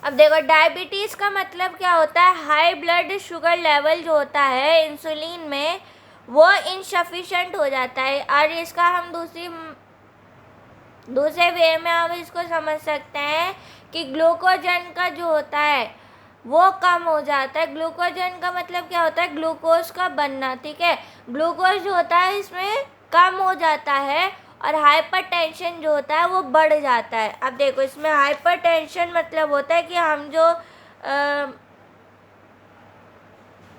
अब देखो, डायबिटीज़ का मतलब क्या होता है, हाई ब्लड शुगर लेवल जो होता है इंसुलिन में वो इनसफिशेंट हो जाता है। और इसका हम दूसरे वे में हम इसको समझ सकते हैं कि ग्लूकोजन का जो होता है वो कम हो जाता है। ग्लूकोजन का मतलब क्या होता है, ग्लूकोज का बनना, ठीक है। ग्लूकोज जो होता है इसमें कम हो जाता है और हाइपरटेंशन जो होता है वो बढ़ जाता है। अब देखो, इसमें हाइपरटेंशन मतलब होता है कि हम जो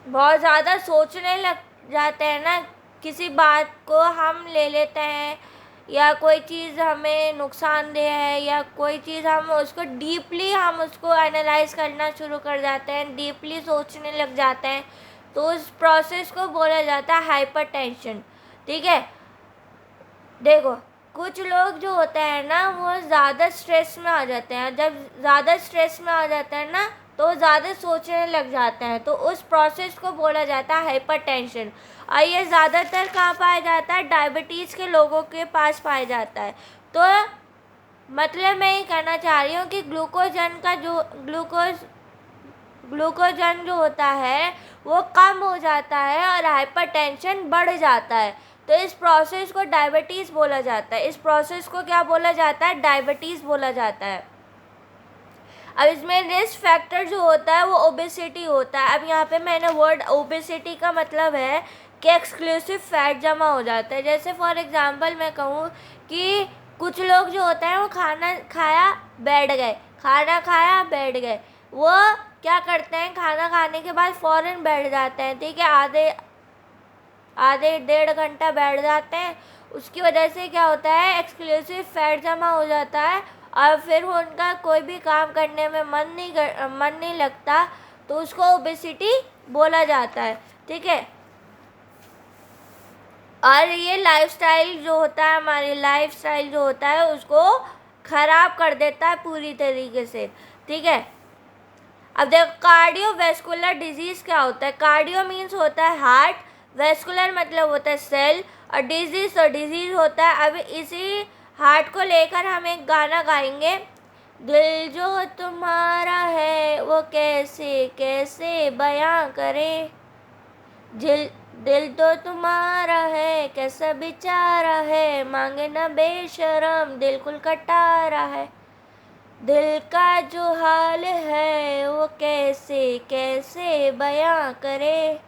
बहुत ज़्यादा सोचने लग जाते हैं ना, किसी बात को हम ले लेते हैं, या कोई चीज़ हमें नुकसानदेह है या कोई चीज़ हम उसको डीपली हम उसको एनालाइज करना शुरू कर जाते हैं, डीपली सोचने लग जाते हैं, तो उस प्रोसेस को बोला जाता है हाइपरटेंशन, ठीक है। देखो, कुछ लोग जो होते हैं ना वो ज़्यादा स्ट्रेस में आ जाते हैं। जब ज़्यादा स्ट्रेस में आ जाते हैं ना तो ज़्यादा सोचने लग जाते हैं, तो उस प्रोसेस को बोला जाता है हाइपरटेंशन। और ये ज़्यादातर कहाँ पाया जाता है, डायबिटीज़ के लोगों के पास पाया जाता है। तो मतलब मैं ये कहना चाह रही हूँ कि ग्लूकोजन जो होता है वो कम हो जाता है और हाइपरटेंशन बढ़ जाता है, तो इस प्रोसेस को डायबिटीज़ बोला जाता है। इस प्रोसेस को क्या बोला जाता है, डायबिटीज़ बोला जाता है। अब इसमें रिस्क फैक्टर जो होता है वो ओबेसिटी होता है। अब यहाँ पे मैंने वर्ड ओबेसिटी का मतलब है कि एक्सक्लूसिव फैट जमा हो जाता है। जैसे फॉर एग्जांपल मैं कहूँ कि कुछ लोग जो होते हैं वो खाना खाया बैठ गए, वो क्या करते हैं, खाना खाने के बाद फ़ौरन बैठ जाते हैं, ठीक है। आधे डेढ़ घंटा बैठ जाते हैं। उसकी वजह से क्या होता है, एक्सक्लूसिव फैट जमा हो जाता है और फिर उनका कोई भी काम करने में मन नहीं लगता, तो उसको ओबेसिटी बोला जाता है, ठीक है। और ये लाइफस्टाइल जो होता है, हमारी लाइफस्टाइल जो होता है उसको ख़राब कर देता है पूरी तरीके से, ठीक है। अब देखो, कार्डियोवैस्कुलर डिजीज़ क्या होता है। कार्डियो मीन्स होता है हार्ट, वैस्कुलर मतलब होता है सेल, और डिजीज़ होता है। अब इसी हार्ट को लेकर हम एक गाना गाएंगे, दिल जो तुम्हारा है वो कैसे कैसे बयां करे, दिल तो तुम्हारा है कैसा बेचारा है, मांगे ना बेशरम दिल कुल कटारा है, दिल का जो हाल है वो कैसे कैसे बयां करे,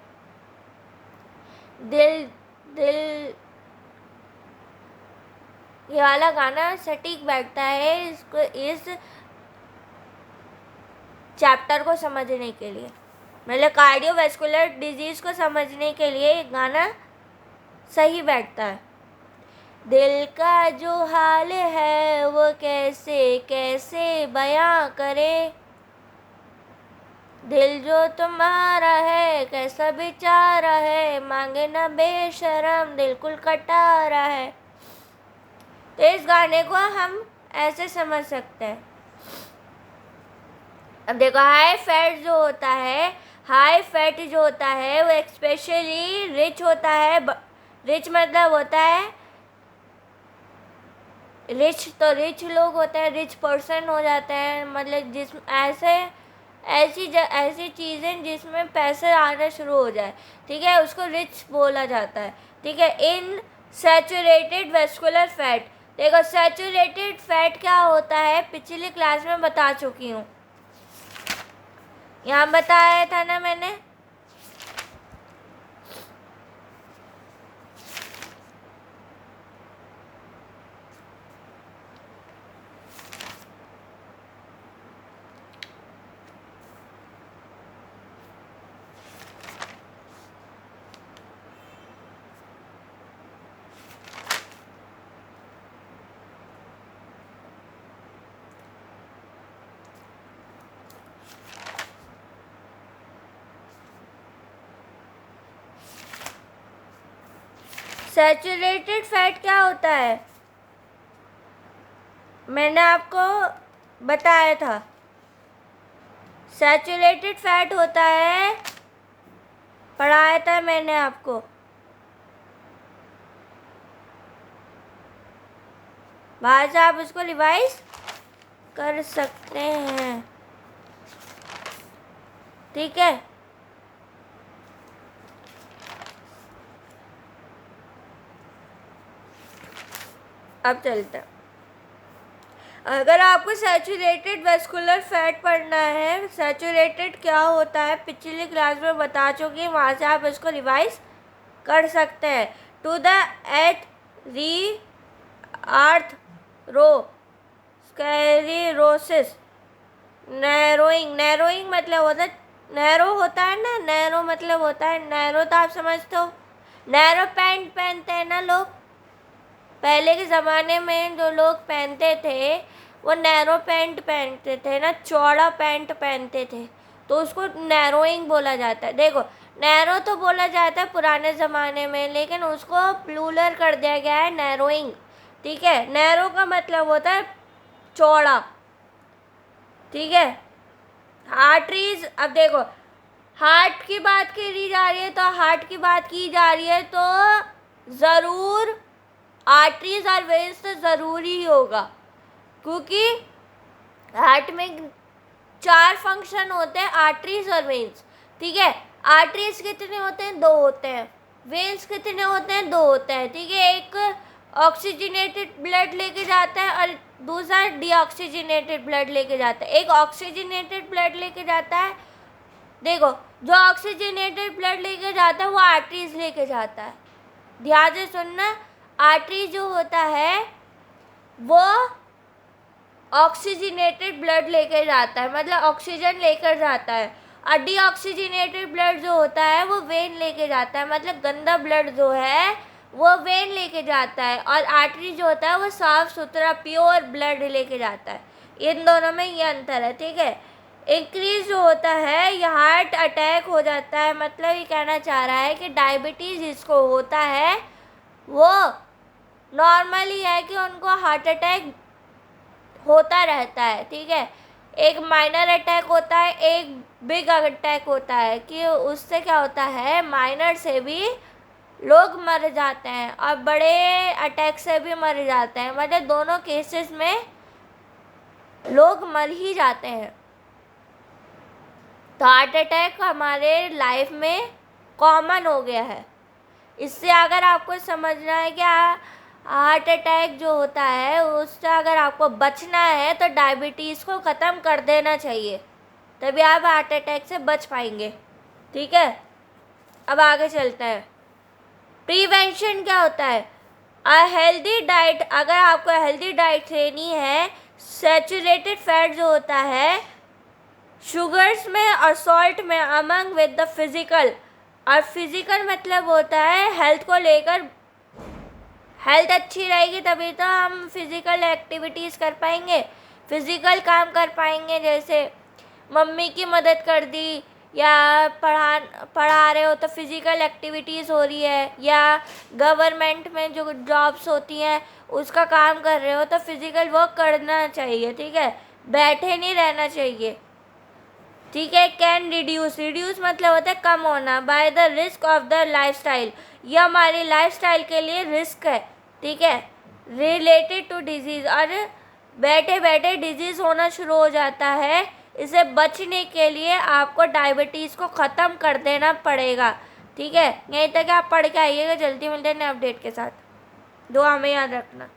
दिल दिल। ये वाला गाना सटीक बैठता है इसको, इस चैप्टर को समझने के लिए, मतलब कार्डियोवैस्कुलर डिजीज़ को समझने के लिए ये गाना सही बैठता है। दिल का जो हाल है वो कैसे कैसे बयां करे, दिल जो तुम्हारा है कैसा बेचारा है, मांगे ना बेशरम दिल कुल कटारा है। तो इस गाने को हम ऐसे समझ सकते हैं। अब देखो, हाई फैट जो होता है वो एक्सपेशली रिच होता है। रिच मतलब होता है रिच लोग होते हैं, रिच पर्सन हो जाते हैं, मतलब जिस ऐसी चीज़ें जिसमें पैसे आना शुरू हो जाए, ठीक है, उसको रिच बोला जाता है, ठीक है। इन सैचुरेटेड वेस्कुलर फैट, देखो सैचुरेटेड फैट क्या होता है पिछली क्लास में बता चुकी हूँ, यहाँ बताया था ना मैंने। सैचुरेटेड फैट क्या होता है मैंने आपको बताया था। सैचुरेटेड फैट होता है, पढ़ाया था मैंने आपको। बाद से आप उसको रिवाइज कर सकते हैं। ठीक है। अब चलते हैं, अगर आपको सैचुरेटेड वेस्कुलर फैट पढ़ना है, सैचुरेटेड क्या होता है पिछली क्लास में बता चुकी, वहाँ से आप इसको रिवाइज कर सकते हैं। टू द एट री अर्थ रो स्क्लेरोसिस नैरोइंग, नैरोइंग मतलब होता है नैरो होता है ना, नैरो मतलब होता है नैरो, तो आप समझते हो नैरो पैंट पहनते हैं ना लोग, पहले के ज़माने में जो लोग पहनते थे वो नैरो पैंट पहनते थे ना, चौड़ा पैंट पहनते थे, तो उसको नैरोइंग बोला जाता है। देखो नैरो तो बोला जाता है पुराने ज़माने में, लेकिन उसको प्लूरल कर दिया गया है नैरोइंग, ठीक है। नैरो का मतलब होता है चौड़ा, ठीक है। आर्टरीज, अब देखो हार्ट की बात की जा रही है, तो हार्ट की बात की जा रही है तो ज़रूर आर्टरीज और वेन्स तो ज़रूरी ही होगा, क्योंकि हार्ट में 4 फंक्शन होते हैं, आर्टरीज और वेन्स, ठीक है। आर्टरीज कितने होते हैं? 2 होते हैं। वेन्स कितने होते हैं? 2 होते हैं, ठीक है। एक ऑक्सीजनेटेड ब्लड लेके जाता है और दूसरा डीऑक्सीजनेटेड ब्लड लेके जाता है। एक ऑक्सीजनेटेड ब्लड लेके जाता है, देखो जो ऑक्सीजनेटेड ब्लड लेके जाता है वो आर्टरीज लेके जाता है, ध्यान से सुनना। आर्टरी जो होता है वो ऑक्सीजनेटेड ब्लड लेकर जाता है, मतलब ऑक्सीजन लेकर जाता है, और डीऑक्सीजनेटेड ब्लड जो होता है वो वेन लेके जाता है, मतलब गंदा ब्लड जो है वो वेन लेके जाता है, और आर्टरी जो होता है वो साफ सुथरा प्योर ब्लड लेके जाता है। इन दोनों में ये अंतर है, ठीक है। इंक्रीज जो होता है ये हार्ट अटैक हो जाता है, मतलब ये कहना चाह रहा है कि डायबिटीज़ जिसको होता है वो नॉर्मली है कि उनको हार्ट अटैक होता रहता है, ठीक है। एक माइनर अटैक होता है, एक बिग अटैक होता है, कि उससे क्या होता है माइनर से भी लोग मर जाते हैं और बड़े अटैक से भी मर जाते हैं, मतलब दोनों केसेस में लोग मर ही जाते हैं। तो हार्ट अटैक हमारे लाइफ में कॉमन हो गया है। इससे अगर आपको समझना है कि हार्ट अटैक जो होता है उससे अगर आपको बचना है तो डायबिटीज़ को ख़त्म कर देना चाहिए, तभी आप हार्ट अटैक से बच पाएंगे, ठीक है। अब आगे चलते हैं, प्रिवेंशन क्या होता है। हेल्दी डाइट, अगर आपको हेल्दी डाइट लेनी है, सैचुरेटेड फैट जो होता है शुगर्स में और सॉल्ट में अमंग विद द फिज़िकल, और फिज़िकल मतलब होता है हेल्थ को लेकर, हेल्थ अच्छी रहेगी तभी तो हम फिज़िकल एक्टिविटीज़ कर पाएंगे, फिज़िकल काम कर पाएंगे, जैसे मम्मी की मदद कर दी, या पढ़ा रहे हो तो फिज़िकल एक्टिविटीज़ हो रही है, या गवर्नमेंट में जो जॉब्स होती हैं उसका काम कर रहे हो तो फिज़िकल वर्क करना चाहिए, ठीक है, बैठे नहीं रहना चाहिए, ठीक है। कैन रिड्यूस, रिड्यूस मतलब होता है कम होना, by the risk of the lifestyle, ये हमारी लाइफस्टाइल के लिए रिस्क है, ठीक है, रिलेटेड टू डिजीज़, और बैठे बैठे डिजीज़ होना शुरू हो जाता है, इसे बचने के लिए आपको डायबिटीज़ को ख़त्म कर देना पड़ेगा, ठीक है। यहीं तक आप पढ़ के आइएगा, जल्दी मिलते हैं नए अपडेट के साथ, दुआ में याद रखना।